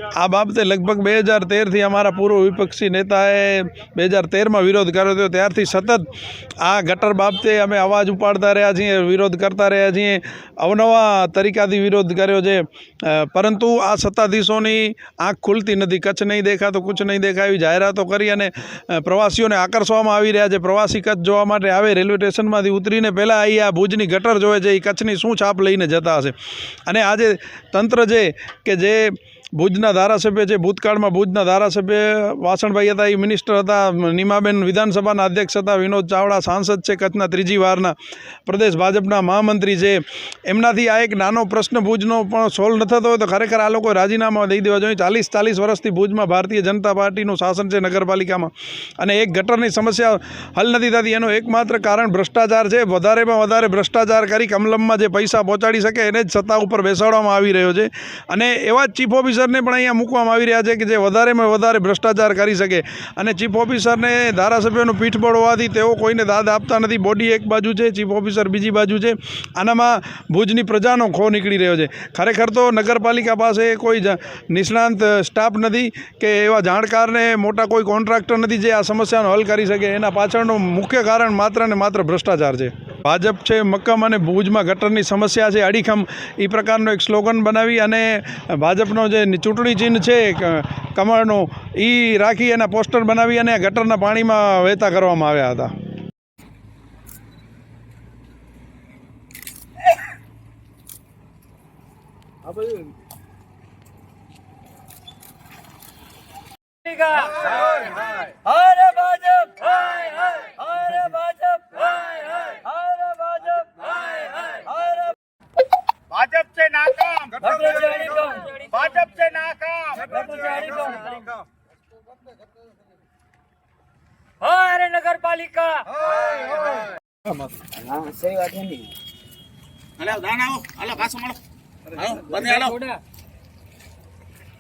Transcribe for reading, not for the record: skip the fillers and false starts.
આ બાબતે લગભગ 2013થી અમારા પૂર્વ વિપક્ષી નેતાએ 2013માં વિરોધ કર્યો હતો। ત્યારથી સતત આ ગટર બાબતે અમે અવાજ ઉપાડતા રહ્યા છીએ, વિરોધ કરતા રહ્યા છીએ, અવનવા તરીકાથી વિરોધ કર્યો છે, પરંતુ આ સત્તાધીશોની આંખ ખુલતી નથી। કચ્છ નહીં દેખા તો કુછ નહીં દેખા એવી જાહેરાતો કરી અને પ્રવાસીઓને આકર્ષવામાં આવી રહ્યા છે। પ્રવાસી કચ્છ જોવા માટે આવે, રેલવે સ્ટેશનમાંથી ઉતરીને પહેલાં અહીં આ ભુજની ગટર જોવે છે, એ કચ્છની શું છાપ લઈને જતા હશે। અને આજે તંત્ર છે કે જે ભુજના ધારાસભ્ય છે, ભૂતકાળમાં ભુજના ધારાસભ્ય વાસણભાઈ હતા, એ મિનિસ્ટર હતા, નીમાબેન વિધાનસભાના અધ્યક્ષ હતા, વિનોદ ચાવડા સાંસદ છે, કચ્છના 3જી વારના પ્રદેશ ભાજપના મહામંત્રી છે। એમનાથી આ એક નાનો પ્રશ્ન ભુજનો પણ સોલ્વ ન થતો હોય તો ખરેખર આ લોકો રાજીનામા દઈ દેવા જોઈએ। 40 વર્ષથી ભુજમાં ભારતીય જનતા પાર્ટીનું શાસન છે નગરપાલિકામાં, અને એક ગટરની સમસ્યા હલ નથી થતી। એનું એકમાત્ર કારણ ભ્રષ્ટાચાર છે। વધારેમાં વધારે ભ્રષ્ટાચાર કરી કમલમમાં જે પૈસા પહોંચાડી શકે એને જ સત્તા ઉપર બેસાડવામાં આવી રહ્યો છે, અને એવા જ ચીફ ઓફિસરને પણ અહીંયા મૂકવામાં આવી રહ્યા છે કે જે વધારેમાં વધારે ભ્રષ્ટાચાર કરી શકે। અને ચીફ ઓફિસરને ધારાસભ્યોનું પીઠબળ હોવાથી તેઓ કોઈને દાદ આપતા નથી। બોડી એક બાજુ છે, ચીફ ઓફિસર બીજી બાજુ છે। આનામાં ભુજની પ્રજાનો ખો નીકળી રહ્યો છે। ખરેખર તો નગરપાલિકા પાસે કોઈ નિષ્ણાંત સ્ટાફ નથી કે એવા જાણકારને મોટા કોઈ કોન્ટ્રાક્ટર નથી જે આ સમસ્યાનો હલ કરી શકે। એના પાછળનું મુખ્ય કારણ માત્ર ને માત્ર ભ્રષ્ટાચાર છે। ભાજપ છે મક્કમ અને ભુજમાં ગટરની સમસ્યા છે અડીખમ એ પ્રકારનો એક સ્લોગન બનાવી અને ભાજપનો જે ચૂંટણી ચિહ્ન છે કમળનું એ રાખી એના પોસ્ટર બનાવી અને ગટરના પાણીમાં વહેતા કરવામાં આવ્યા હતા। भाजप से नाकाम, भाजप से नाकाम, अरे नगर पालिका सही बात है नहीं। अला दाना आओ, अला पास मारो, आओ बंदे आलो।